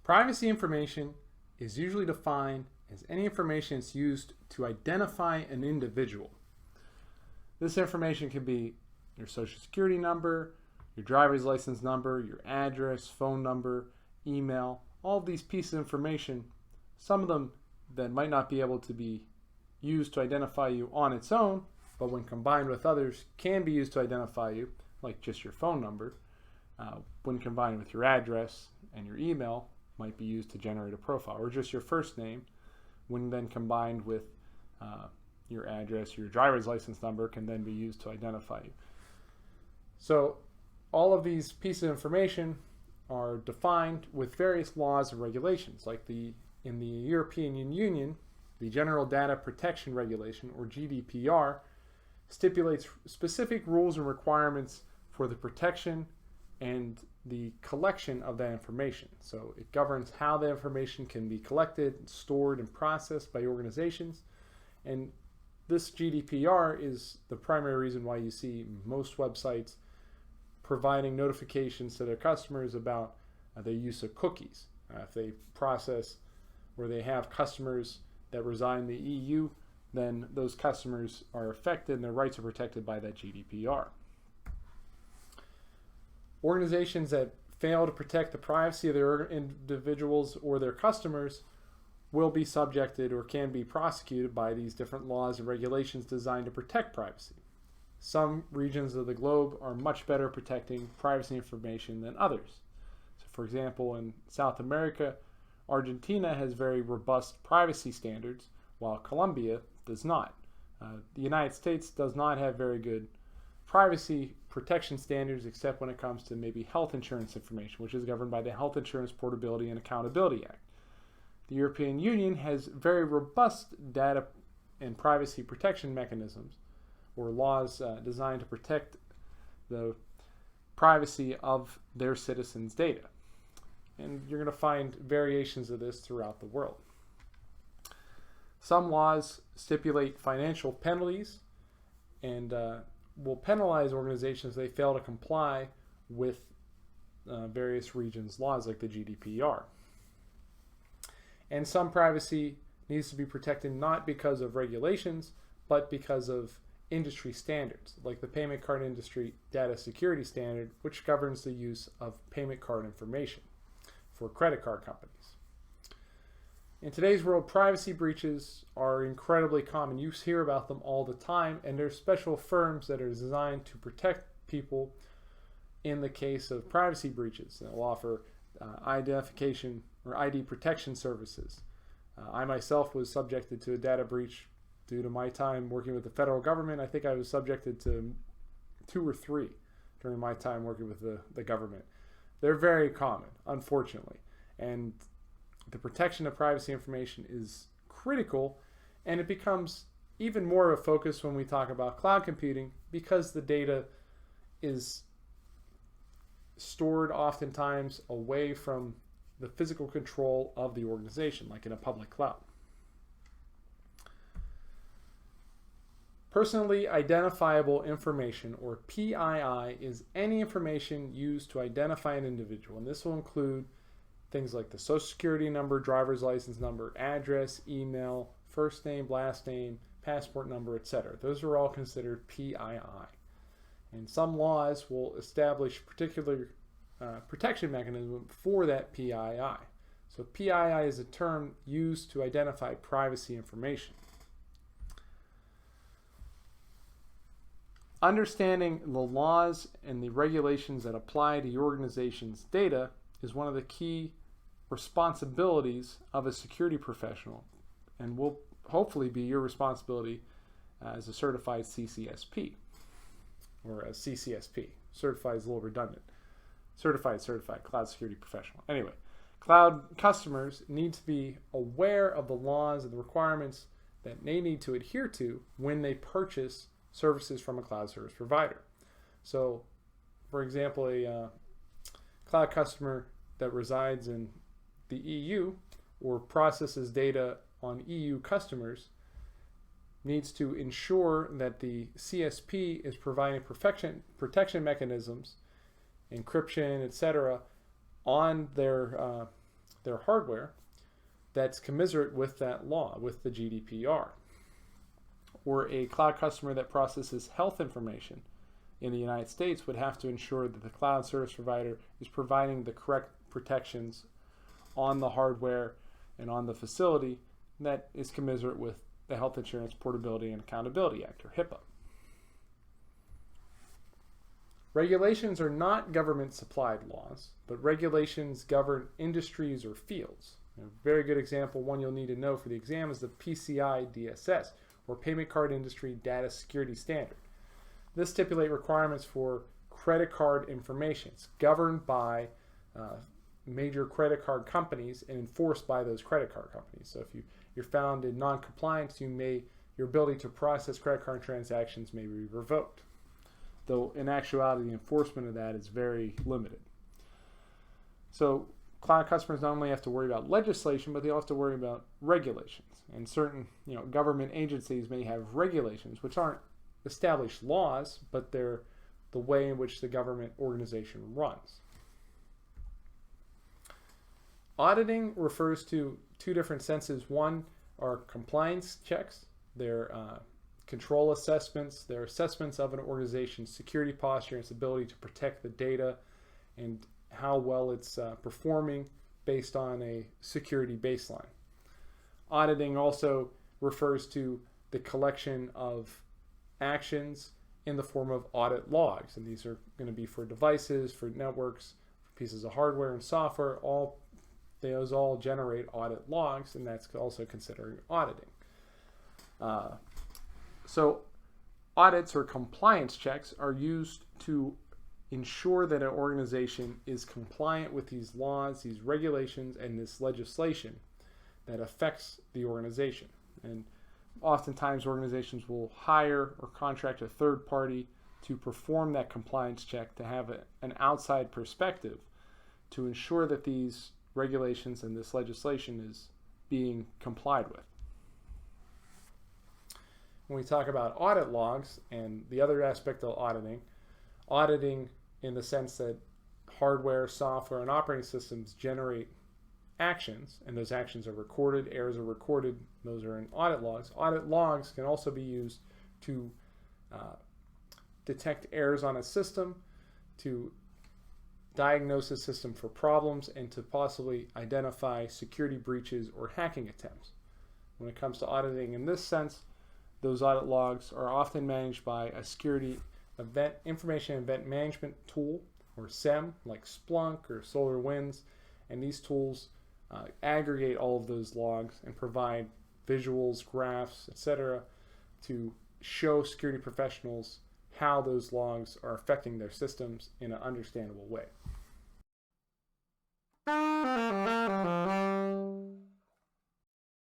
Privacy information is usually defined as any information that's used to identify an individual. This information can be your social security number, your driver's license number, your address, phone number, email, all of these pieces of information, some of them that might not be able to be used to identify you on its own, but when combined with others can be used to identify you, like just your phone number. When combined with your address and your email, might be used to generate a profile, or just your first name, when then combined with your address, your driver's license number can then be used to identify you. So all of these pieces of information are defined with various laws and regulations, like in the European Union, the General Data Protection Regulation, or GDPR, stipulates specific rules and requirements for the protection and the collection of that information. So it governs how the information can be collected, stored, and processed by organizations. And this GDPR is the primary reason why you see most websites providing notifications to their customers about their use of cookies. If they process or they have customers that reside in the EU, then those customers are affected and their rights are protected by that GDPR. Organizations that fail to protect the privacy of their individuals or their customers will be subjected or can be prosecuted by these different laws and regulations designed to protect privacy. Some regions of the globe are much better protecting privacy information than others. So for example, in South America, Argentina has very robust privacy standards, while Colombia does not. The United States does not have very good privacy protection standards, except when it comes to maybe health insurance information, which is governed by the Health Insurance Portability and Accountability Act. The European Union has very robust data and privacy protection mechanisms, or laws designed to protect the privacy of their citizens' data. And you're going to find variations of this throughout the world. Some laws stipulate financial penalties and will penalize organizations if they fail to comply with various regions' laws, like the GDPR. And some privacy needs to be protected not because of regulations, but because of industry standards, like the Payment Card Industry Data Security Standard, which governs the use of payment card information for credit card companies. In today's world, privacy breaches are incredibly common. You hear about them all the time, and there's special firms that are designed to protect people in the case of privacy breaches. They'll offer identification or ID protection services. I myself was subjected to a data breach due to my time working with the federal government. I think I was subjected to 2 or 3 during my time working with the government. They're very common, unfortunately. And the protection of privacy information is critical, and it becomes even more of a focus when we talk about cloud computing, because the data is stored oftentimes away from the physical control of the organization, like in a public cloud. Personally identifiable information, or PII, is any information used to identify an individual, and this will include things like the social security number, driver's license number, address, email, first name, last name, passport number, etc. Those are all considered PII. And some laws will establish particular protection mechanism for that PII. So PII is a term used to identify privacy information. Understanding the laws and the regulations that apply to your organization's data is one of the key responsibilities of a security professional, and will hopefully be your responsibility as a certified CCSP, or a CCSP. Certified is a little redundant. Certified cloud security professional. Anyway, cloud customers need to be aware of the laws and the requirements that they need to adhere to when they purchase services from a cloud service provider. So, for example, a cloud customer that resides in the EU or processes data on EU customers needs to ensure that the CSP is providing protection mechanisms, encryption, etc., on their their hardware that's commensurate with that law, with the GDPR. Or a cloud customer that processes health information in the United States would have to ensure that the cloud service provider is providing the correct protections on the hardware and on the facility that is commensurate with the Health Insurance Portability and Accountability Act, or HIPAA. Regulations are not government-supplied laws, but regulations govern industries or fields. A very good example, one you'll need to know for the exam, is the PCI DSS, or Payment Card Industry Data Security Standard. This stipulates requirements for credit card information. It's governed by major credit card companies and enforced by those credit card companies. So if you're found in non-compliance, your ability to process credit card transactions may be revoked. Though in actuality, the enforcement of that is very limited. So cloud customers not only have to worry about legislation, but they also have to worry about regulations. And certain government agencies may have regulations which aren't established laws, but they're the way in which the government organization runs. Auditing refers to two different senses. One are compliance checks. They're control assessments. They're assessments of an organization's security posture and its ability to protect the data and how well it's performing based on a security baseline. Auditing also refers to the collection of actions in the form of audit logs, and these are going to be for devices, for networks, for pieces of hardware and software. Those all generate audit logs, and that's also considering auditing. So audits or compliance checks are used to ensure that an organization is compliant with these laws, these regulations, and this legislation that affects the organization. And oftentimes organizations will hire or contract a third party to perform that compliance check, to have an outside perspective to ensure that these regulations and this legislation is being complied with. When we talk about audit logs and the other aspect of auditing in the sense that hardware, software, and operating systems generate actions, and those actions are recorded, errors are recorded, those are in audit logs. Audit logs can also be used to detect errors on a system, to diagnose a system for problems, and to possibly identify security breaches or hacking attempts. When it comes to auditing in this sense, those audit logs are often managed by a security information event management tool, or SEM, like Splunk or SolarWinds, and these tools aggregate all of those logs and provide visuals, graphs, etc. to show security professionals how those logs are affecting their systems in an understandable way.